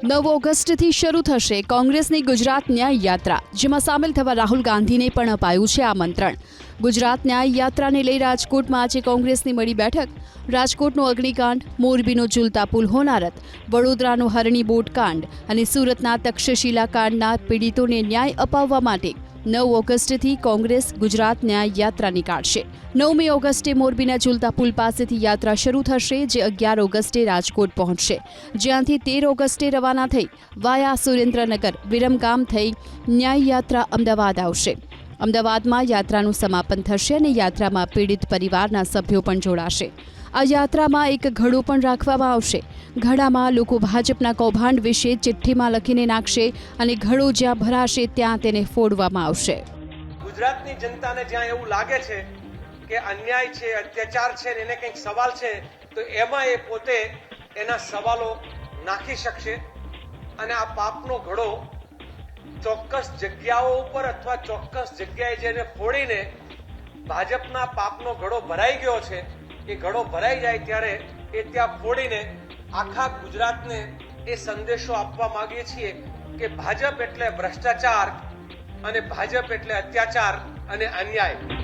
9 ઓગસ્ટથી શરૂ થશે કોંગ્રેસની ગુજરાત ન્યાય યાત્રા, જેમાં સામેલ થવા રાહુલ ગાંધીને પણ અપાયું છે આમંત્રણ। ગુજરાત ન્યાય યાત્રાને લઈ રાજકોટમાં આજે કોંગ્રેસની મળી બેઠક। રાજકોટનો અગ્નિકાંડ, મોરબીનો ઝૂલતા પુલ હોનારત, વડોદરાનો હરણી બોટ કાંડ અને સુરતના તક્ષશિલા કાંડના પીડિતોને ન્યાય અપાવવા માટે 9 ઓગસ્ટથી કોંગ્રેસ ગુજરાત ન્યાય યાત્રા નીકાળશે। 9મી ઓગસ્ટે મોરબીના ઝૂલતા પુલ પાસેથી યાત્રા શરૂ થશે, જે 11 ઓગસ્ટે રાજકોટ પહોંચશે, જ્યાંથી 13 ઓગસ્ટે રવાના થઈ વાયા સુરેન્દ્રનગર વિરમગામ થઈ ન્યાય યાત્રા અમદાવાદ આવશે। અમદાવાદમાં યાત્રાનું સમાપન થશે અને યાત્રામાં પીડિત પરિવારના સભ્યો પણ જોડાશે। આ યાત્રામાં એક ઘડો પણ રાખવામાં આવશે। ઘડામાં લોકો ભાજપના કૌભાંડ વિશે ચિઠ્ઠીમાં લખીને નાખશે અને ઘડો જ્યાં ભરાશે ત્યાં તેને ફોડવામાં આવશે। ગુજરાતની જનતાને જ્યાં એવું લાગે છે કે અન્યાય છે, અત્યાચાર છે ને એને કંઈક સવાલ છે, તો એમાં એ પોતે એના સવાલો નાખી શકશે અને આ પાપનો ઘડો ચોક્કસ જગ્યાઓ ઉપર અથવા ચોક્કસ જગ્યાએ જેને ફોડીને ભાજપના પાપનો ઘડો ભરાઈ ગયો છે, એ ઘડો ભરાઈ જાય ત્યારે એ ત્યાં ફોડીને આખા ગુજરાતને એ સંદેશો આપવા માંગીએ છીએ કે ભાજપ એટલે ભ્રષ્ટાચાર અને ભાજપ એટલે અત્યાચાર અને અન્યાય।